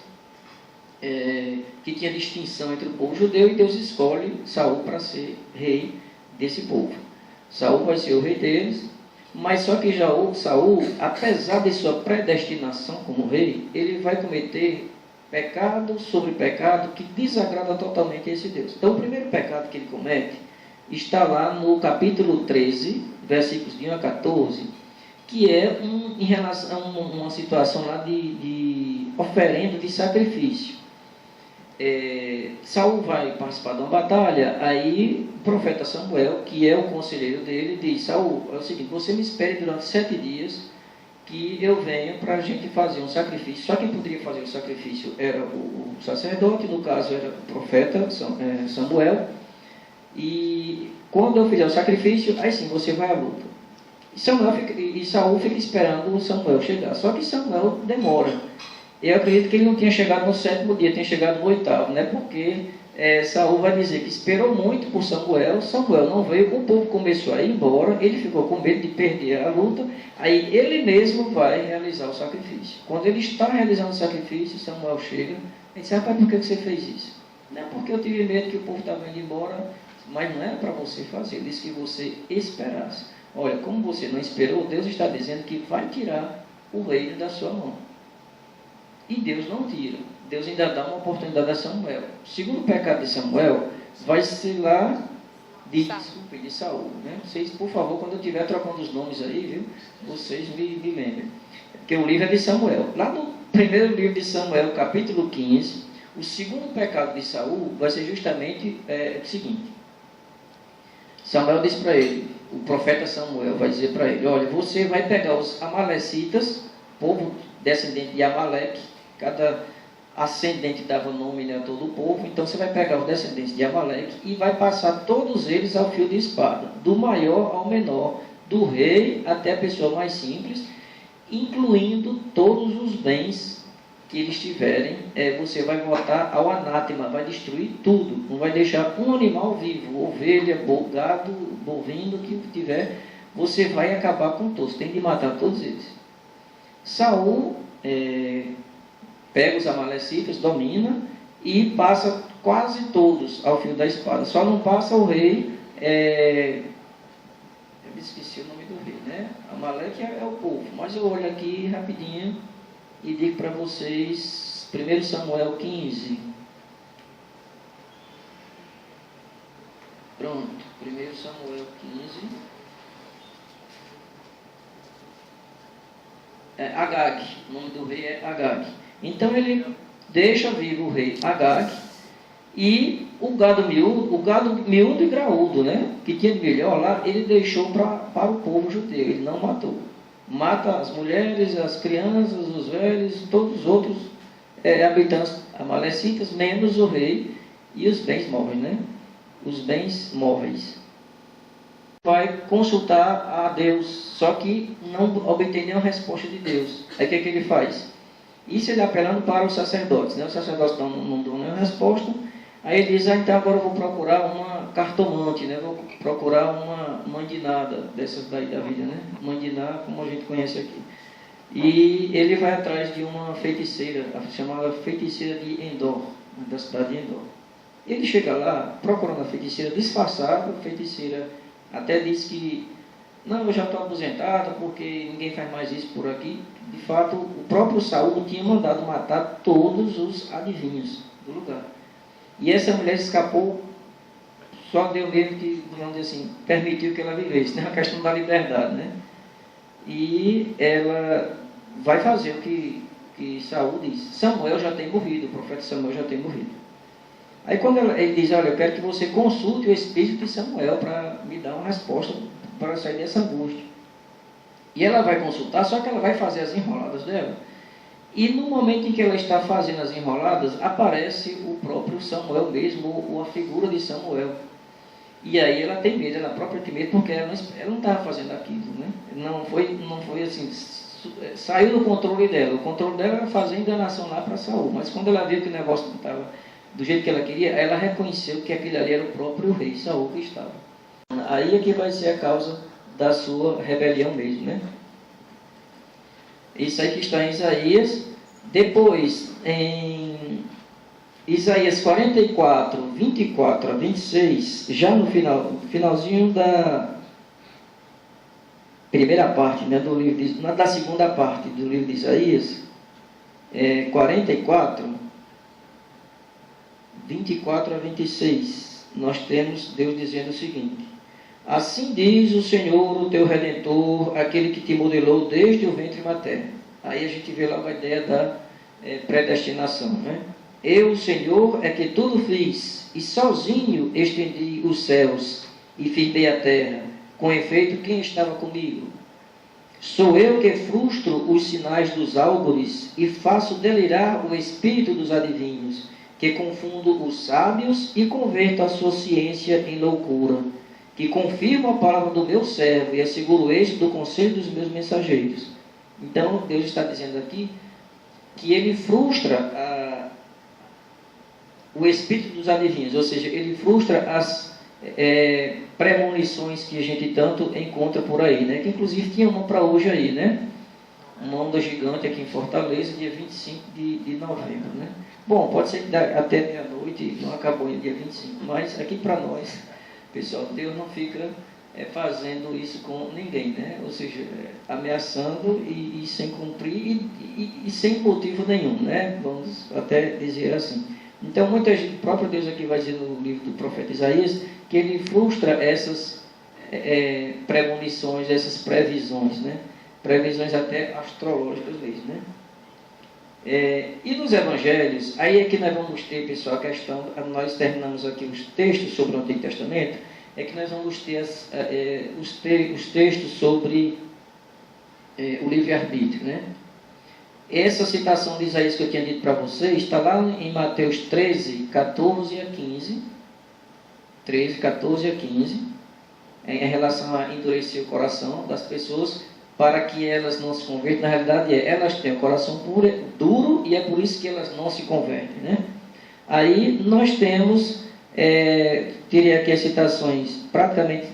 Speaker 1: que tinha distinção entre o povo judeu, e Deus escolhe Saul para ser rei desse povo. Saul vai ser o rei deles, mas só que Saul, apesar de sua predestinação como rei, ele vai cometer pecado sobre pecado que desagrada totalmente a esse Deus. Então o primeiro pecado que ele comete está lá no capítulo 13, versículos de 1 a 14, que é em relação a uma situação lá de oferenda, de sacrifício. Saul vai participar de uma batalha, aí o profeta Samuel, que é o conselheiro dele, diz: Saul, é o seguinte, você me espere durante 7 dias, que eu venho para a gente fazer um sacrifício. Só quem poderia fazer o sacrifício era o sacerdote, no caso era o profeta Samuel, e quando eu fizer o sacrifício, aí sim você vai à luta. E Saul fica esperando o Samuel chegar, só que Samuel demora. Eu acredito que ele não tinha chegado no 7º dia, tinha chegado no 8º, né? Porque Saul vai dizer que esperou muito por Samuel, Samuel não veio, o povo começou a ir embora, ele ficou com medo de perder a luta, aí ele mesmo vai realizar o sacrifício. Quando ele está realizando o sacrifício, Samuel chega e diz: rapaz, por que você fez isso? Não é porque eu tive medo que o povo estava indo embora, mas não era para você fazer, ele disse que você esperasse. Olha, como você não esperou, Deus está dizendo que vai tirar o reino da sua mão. E Deus não tira. Deus ainda dá uma oportunidade a Samuel. O segundo pecado de Samuel vai ser lá de Saul. Né? Vocês, por favor, quando eu estiver trocando os nomes aí, viu, vocês me lembrem. Porque o livro é de Samuel. Lá no primeiro livro de Samuel, capítulo 15, o segundo pecado de Saul vai ser justamente o seguinte. Samuel diz para ele, o profeta Samuel vai dizer para ele: olha, você vai pegar os amalecitas, povo descendente de Amaleque, cada ascendente dava nome, né, a todo o povo, então você vai pegar os descendentes de Amaleque e vai passar todos eles ao fio de espada, do maior ao menor, do rei até a pessoa mais simples, incluindo todos os bens que eles tiverem. Você vai botar ao anátema, vai destruir tudo, não vai deixar um animal vivo, ovelha, gado, bovino, que tiver, você vai acabar com todos, tem de matar todos eles. Saul pega os amalecitas, domina e passa quase todos ao fio da espada. Só não passa o rei, eu esqueci o nome do rei, né? Amaleque é o povo, mas eu olho aqui rapidinho e digo para vocês, 1 Samuel 15. Pronto, 1 Samuel 15. Agag, o nome do rei é Agag. Então ele deixa vivo o rei Agag e o gado miúdo e graúdo, né, que tinha de melhor lá, ele deixou para o povo judeu, ele não matou. Mata as mulheres, as crianças, os velhos, todos os outros habitantes amalecitas, menos o rei e os bens móveis, né? Os bens móveis. Vai consultar a Deus, só que não obtém nenhuma resposta de Deus. Aí o que ele faz? Isso ele apelando para os sacerdotes, né? Os sacerdotes não dão nenhuma resposta. Aí ele diz: então agora eu vou procurar uma cartomante, né? Vou procurar uma mandinada dessas daí da vida, né? Mandiná, como a gente conhece aqui. E ele vai atrás de uma feiticeira, chamada feiticeira de Endor, da cidade de Endor. Ele chega lá procurando a feiticeira disfarçada. A feiticeira até diz que não, eu já estou aposentada porque ninguém faz mais isso por aqui. De fato, o próprio Saul tinha mandado matar todos os adivinhos do lugar. E essa mulher escapou, só Deus mesmo que, vamos dizer assim, permitiu que ela vivesse, né? A questão da liberdade, né? E ela vai fazer o que Saul diz. Samuel já tem morrido, o profeta Samuel já tem morrido. Aí quando ele diz: olha, eu quero que você consulte o espírito de Samuel para me dar uma resposta para sair dessa angústia. E ela vai consultar, só que ela vai fazer as enroladas dela. E no momento em que ela está fazendo as enroladas, aparece o próprio Samuel mesmo, ou a figura de Samuel. E aí ela tem medo, ela própria tem medo, porque ela não estava fazendo aquilo, né? Não foi assim, saiu do controle dela. O controle dela era fazer enganação lá para Saul. Mas quando ela viu que o negócio não estava do jeito que ela queria, ela reconheceu que aquele ali era o próprio rei Saul que estava. Aí é que vai ser a causa da sua rebelião mesmo, né? Isso aí que está em Isaías. Depois, em Isaías 44, 24 a 26, já no finalzinho da primeira parte, né, do livro da segunda parte do livro de Isaías, 44, 24 a 26, nós temos Deus dizendo o seguinte: Assim diz o Senhor, o teu Redentor, aquele que te modelou desde o ventre materno. Aí a gente vê logo a ideia da predestinação, né? Eu, Senhor, é que tudo fiz, e sozinho estendi os céus, e firmei a terra. Com efeito, quem estava comigo? Sou eu que frustro os sinais dos álgores, e faço delirar o espírito dos adivinhos, que confundo os sábios e converto a sua ciência em loucura, que confirmo a palavra do meu servo e asseguro o êxito do conselho dos meus mensageiros. Então, Deus está dizendo aqui que ele frustra o espírito dos adivinhos, ou seja, ele frustra as premonições que a gente tanto encontra por aí, né? Que inclusive tinha uma para hoje aí, né? Uma onda gigante aqui em Fortaleza, dia 25 de novembro, né? Bom, pode ser que até meia-noite, não acabou no dia 25, mas aqui para nós, pessoal, Deus não fica fazendo isso com ninguém, né? Ou seja, ameaçando e sem cumprir e sem motivo nenhum, né? Vamos até dizer assim. Então, muita gente, o próprio Deus aqui vai dizer no livro do profeta Isaías, que ele frustra essas premonições, essas previsões, né? Previsões até astrológicas mesmo, né? E nos evangelhos, aí é que nós vamos ter, pessoal, a questão, nós terminamos aqui os textos sobre o Antigo Testamento, é que nós vamos ter os textos sobre o livre-arbítrio, né? Essa citação de Isaías que eu tinha dito para vocês está lá em Mateus 13, 14 a 15. 13, 14 a 15. Em relação a endurecer o coração das pessoas para que elas não se convertam. Na realidade, elas têm o coração duro e é por isso que elas não se convertem, né? Aí nós temos, teria aqui as citações praticamente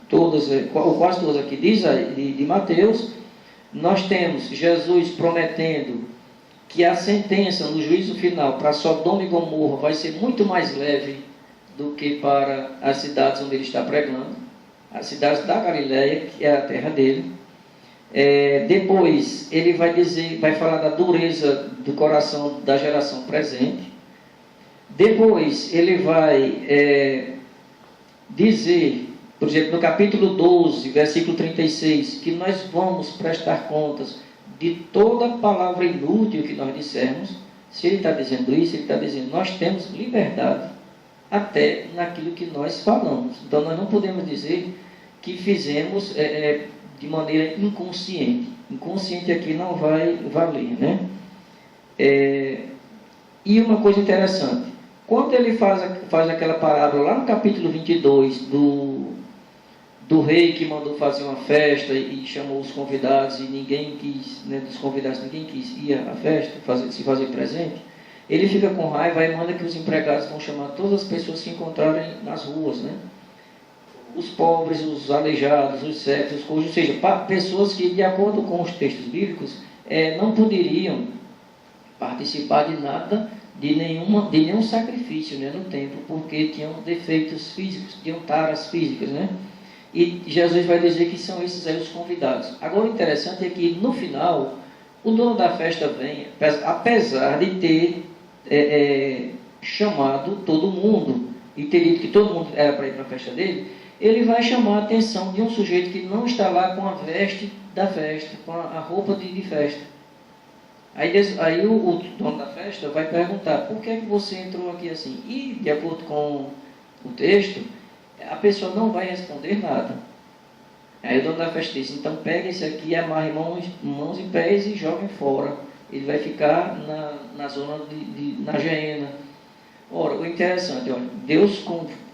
Speaker 1: todas, ou quase todas aqui de Mateus. Nós temos Jesus prometendo que a sentença no juízo final para Sodoma e Gomorra vai ser muito mais leve do que para as cidades onde ele está pregando, as cidades da Galileia, que é a terra dele. Depois ele vai falar da dureza do coração da geração presente. Depois ele vai dizer, por exemplo, no capítulo 12, versículo 36, que nós vamos prestar contas de toda palavra inútil que nós dissermos. Se ele está dizendo isso, ele está dizendo, nós temos liberdade até naquilo que nós falamos. Então nós não podemos dizer que fizemos de maneira inconsciente. Inconsciente aqui não vai valer, né? E uma coisa interessante, quando ele faz aquela parábola lá no capítulo 22 do rei que mandou fazer uma festa e chamou os convidados e ninguém quis, né, dos convidados ninguém quis ir à festa, se fazer presente, ele fica com raiva e manda que os empregados vão chamar todas as pessoas que encontrarem nas ruas, né? Os pobres, os aleijados, os cegos, os coxos, ou seja, pessoas que, de acordo com os textos bíblicos, não poderiam participar de nada, de nenhum sacrifício, né, no templo, porque tinham defeitos físicos, tinham taras físicas, né? E Jesus vai dizer que são esses aí os convidados. Agora o interessante é que no final, o dono da festa vem, apesar de ter chamado todo mundo, e ter dito que todo mundo era para ir para a festa dele, ele vai chamar a atenção de um sujeito que não está lá com a veste da festa, com a roupa de festa. Aí o dono da festa vai perguntar, por que é que você entrou aqui assim? E, de acordo com o texto, a pessoa não vai responder nada. Aí o dono da festa diz, então pega esse aqui, amarre mãos e pés e joguem fora. Ele vai ficar na zona na geena. Ora, o interessante, olha, Deus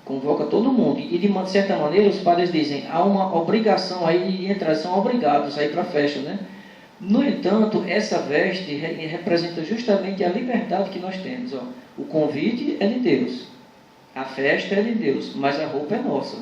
Speaker 1: convoca todo mundo. E de uma certa maneira os padres dizem, há uma obrigação aí de entrar, são obrigados a ir para a festa, né? No entanto, essa veste representa justamente a liberdade que nós temos. Ó. O convite é de Deus. A festa é de Deus, mas a roupa é nossa.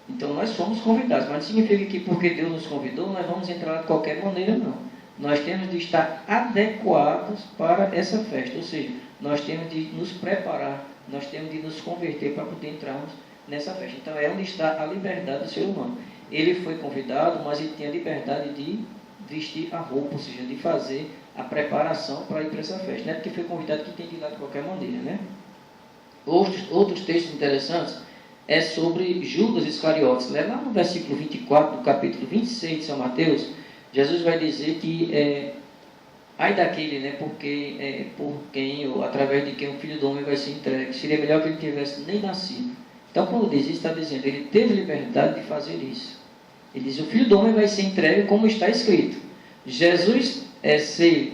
Speaker 1: Então nós fomos convidados, mas não significa que porque Deus nos convidou, nós vamos entrar de qualquer maneira, não. Nós temos de estar adequados para essa festa, ou seja, nós temos de nos preparar, nós temos de nos converter para poder entrarmos nessa festa. Então é onde está a liberdade do ser humano. Ele foi convidado, mas ele tem a liberdade de vestir a roupa, ou seja, de fazer a preparação para ir para essa festa. Não é porque foi convidado que tem que ir lá de qualquer maneira, né? Outros textos interessantes é sobre Judas Iscariotes. Lá no versículo 24 do capítulo 26 de São Mateus, Jesus vai dizer que ai daquele, né, porque por quem ou através de quem o Filho do Homem vai ser entregue. Seria melhor que ele tivesse nem nascido. Então, quando diz isso, está dizendo, ele teve liberdade de fazer isso. Ele diz, o Filho do Homem vai ser entregue como está escrito. Jesus ser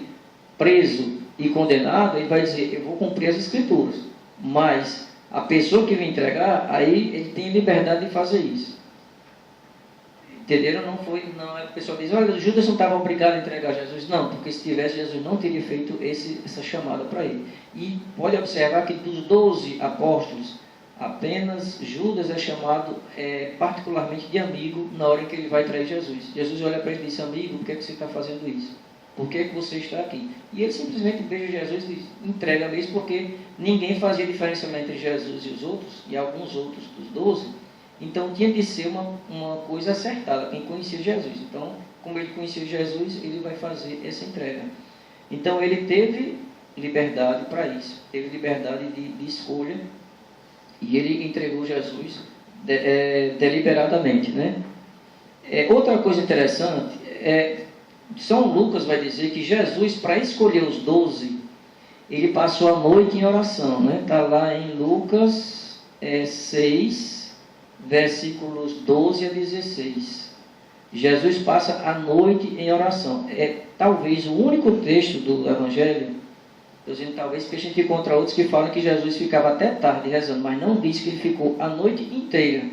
Speaker 1: preso e condenado, ele vai dizer, eu vou cumprir as Escrituras. Mas a pessoa que vai entregar, aí ele tem liberdade de fazer isso. Entenderam? Não, a pessoa diz, olha, Judas não estava obrigado a entregar Jesus. Não, porque se tivesse, Jesus não teria feito essa chamada para ele. E pode observar que dos 12 apóstolos, apenas Judas é chamado particularmente de amigo na hora em que ele vai trair Jesus. Jesus olha para ele e diz, amigo, por que você está fazendo isso? Por que você está aqui? E ele simplesmente beija Jesus e entrega mesmo, porque ninguém fazia diferença entre Jesus e os outros, e alguns outros dos 12. Então tinha de ser uma coisa acertada, quem conhecia Jesus. Então, como ele conhecia Jesus, ele vai fazer essa entrega. Então ele teve liberdade para isso, teve liberdade de escolha, e ele entregou Jesus deliberadamente, né? Outra coisa interessante, São Lucas vai dizer que Jesus, para escolher os 12, ele passou a noite em oração, né? Está lá em Lucas 6, versículos 12 a 16. Jesus passa a noite em oração. Talvez o único texto do Evangelho, estou dizendo talvez, porque a gente encontra outros que falam que Jesus ficava até tarde rezando, mas não diz que ele ficou a noite inteira.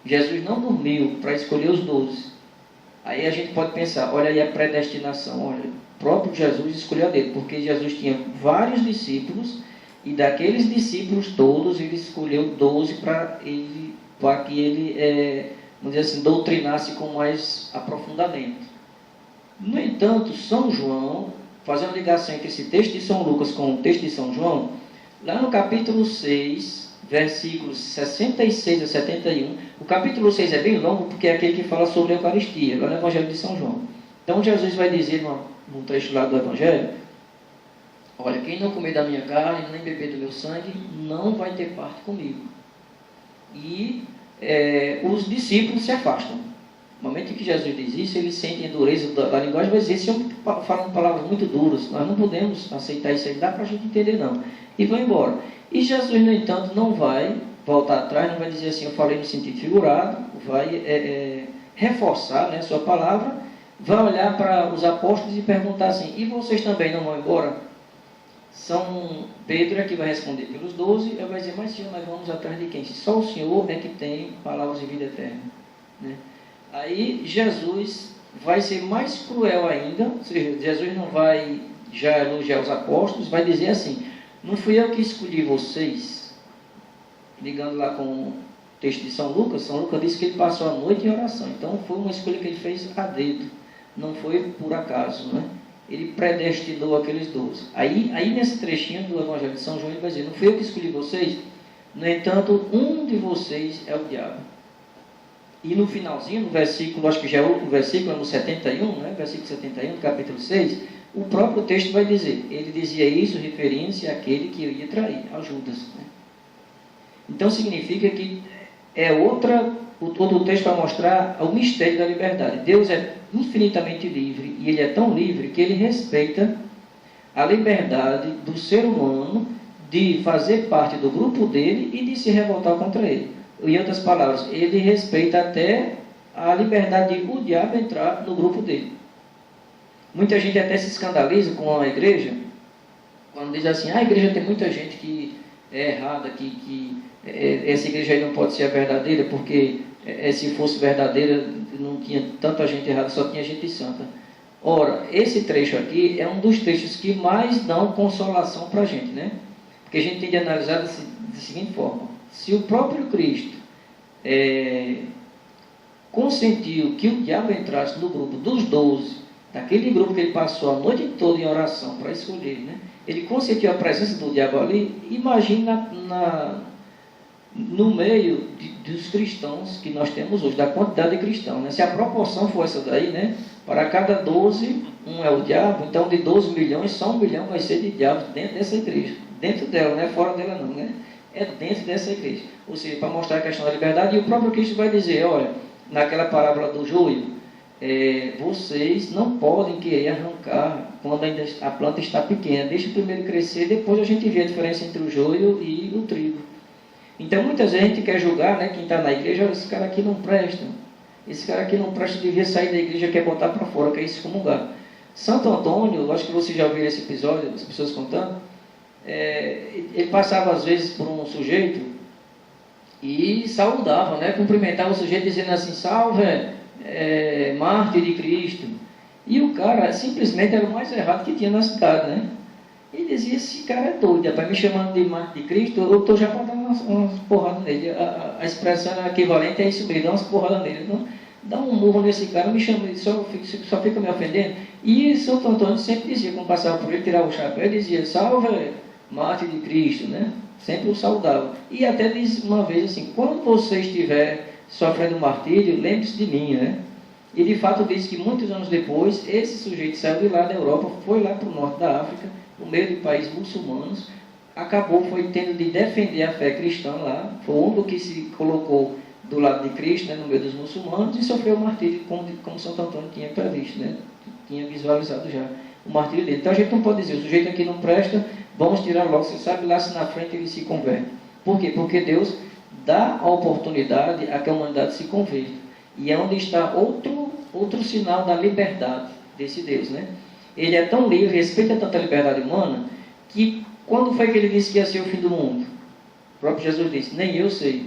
Speaker 1: Jesus não dormiu para escolher os 12. Aí a gente pode pensar, olha aí a predestinação, olha, o próprio Jesus escolheu a dele, porque Jesus tinha vários discípulos, e daqueles discípulos todos, ele escolheu 12 para que ele, vamos dizer assim, doutrinasse com mais aprofundamento. No entanto, São João, fazendo ligação entre esse texto de São Lucas com o texto de São João, lá no capítulo 6, versículos 66 a 71, o capítulo 6 é bem longo, porque é aquele que fala sobre a Eucaristia, lá no Evangelho de São João. Então Jesus vai dizer num trecho lá do Evangelho, olha, quem não comer da minha carne, nem beber do meu sangue, não vai ter parte comigo. E os discípulos se afastam. No momento em que Jesus diz isso, eles sentem a dureza da linguagem, mas eles estão falando palavras muito duras, nós não podemos aceitar isso aí, não dá para a gente entender não. E vão embora. E Jesus, no entanto, não vai voltar atrás, não vai dizer assim, eu falei no sentido figurado, vai reforçar, né, sua palavra, vai olhar para os apóstolos e perguntar assim, e vocês também não vão embora? São Pedro é que vai responder pelos 12, ele vai dizer, mas Senhor, nós vamos atrás de quem? Só o Senhor é que tem palavras de vida eterna. Né? Aí Jesus vai ser mais cruel ainda, ou seja, Jesus não vai já elogiar os apóstolos, vai dizer assim, não fui eu que escolhi vocês, ligando lá com o texto de São Lucas diz que ele passou a noite em oração, então foi uma escolha que ele fez a dedo, não foi por acaso, né? Ele predestinou aqueles 12. Aí nesse trechinho do Evangelho de São João, ele vai dizer, não fui eu que escolhi vocês, no entanto, um de vocês é o diabo. E no finalzinho, no versículo, acho que já é outro versículo, no 71, né? Versículo 71, do capítulo 6, o próprio texto vai dizer, ele dizia isso referindo-se àquele que eu ia trair, a Judas. Né? Então significa que outro texto para mostrar o mistério da liberdade. Deus é infinitamente livre, e ele é tão livre que ele respeita a liberdade do ser humano de fazer parte do grupo dele e de se revoltar contra ele. Em outras palavras, ele respeita até a liberdade de o diabo entrar no grupo dele. Muita gente até se escandaliza com a igreja, quando diz assim, a igreja tem muita gente que é errada, que essa igreja aí não pode ser a verdadeira, porque se fosse verdadeira, não tinha tanta gente errada, só tinha gente santa. Ora, esse trecho aqui é um dos trechos que mais dão consolação para a gente, né? Porque a gente tem de analisar da seguinte forma, se o próprio Cristo consentiu que o diabo entrasse no grupo dos 12, daquele grupo que ele passou a noite toda em oração para escolher, né? Ele consentiu a presença do diabo ali, imagina no meio dos cristãos que nós temos hoje, da quantidade de cristãos, né? Se a proporção for essa daí, né? Para cada 12, um é o diabo, então de 12 milhões, só 1 milhão vai ser de diabos dentro dessa igreja, dentro dela, não é fora dela não, né? é dentro dessa igreja. Ou seja, para mostrar a questão da liberdade, e o próprio Cristo vai dizer, olha, naquela parábola do joio, vocês não podem querer arrancar quando ainda a planta está pequena. Deixa primeiro crescer, depois a gente vê a diferença entre o joio e o trigo. Então muita gente quer julgar, né, quem está na igreja, esse cara aqui não presta. Esse cara aqui não presta, devia sair da igreja, quer botar para fora, quer excomungar. Santo Antônio, acho que você já ouviu esse episódio, as pessoas contando, ele passava às vezes por um sujeito e saudava, né, cumprimentava o sujeito dizendo assim, salve, mártir de Cristo. E o cara simplesmente era o mais errado que tinha na cidade, né? E dizia, esse cara é doido, rapaz, me chamando de mártir de Cristo, eu estou já para dar umas porradas nele. A expressão equivalente é isso mesmo, dá umas porradas nele. Então, dá um murro nesse cara, me chama, só fica me ofendendo. E Santo Antônio sempre dizia, quando passava por ele, tirava o chapéu, ele dizia, salve, mártir de Cristo, né? Sempre o saudava. E até diz uma vez assim, quando você estiver sofrendo martírio, lembre-se de mim, né? E de fato diz que muitos anos depois, esse sujeito saiu de lá da Europa, foi lá para o norte da África, no meio de países muçulmanos, foi tendo de defender a fé cristã lá, foi o único que se colocou do lado de Cristo, né, no meio dos muçulmanos, e sofreu o martírio como Santo Antônio tinha previsto, né? Tinha visualizado já o martírio dele. Então a gente não pode dizer, o sujeito aqui não presta, vamos tirar logo, você sabe lá se na frente ele se converte. Por quê? Porque Deus dá a oportunidade a que a humanidade se converta. E é onde está outro sinal da liberdade desse Deus, né? Ele é tão livre, respeita tanta liberdade humana, que quando foi que ele disse que ia ser o fim do mundo? O próprio Jesus disse, nem eu sei.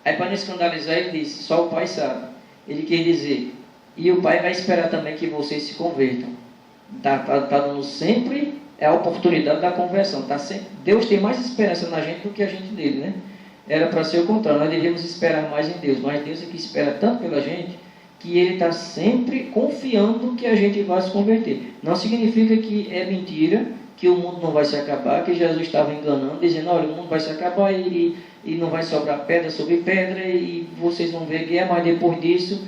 Speaker 1: Aí para não escandalizar, ele disse, só o Pai sabe. Ele quer dizer, e o Pai vai esperar também que vocês se convertam. Está dando sempre a oportunidade da conversão. Deus tem mais esperança na gente do que a gente nele, né? Era para ser o contrário, nós devíamos esperar mais em Deus, mas Deus é que espera tanto pela gente, que Ele está sempre confiando que a gente vai se converter. Não significa que é mentira, que o mundo não vai se acabar, que Jesus estava enganando, dizendo, olha, o mundo vai se acabar e não vai sobrar pedra sobre pedra, e vocês vão ver guerra, mas depois disso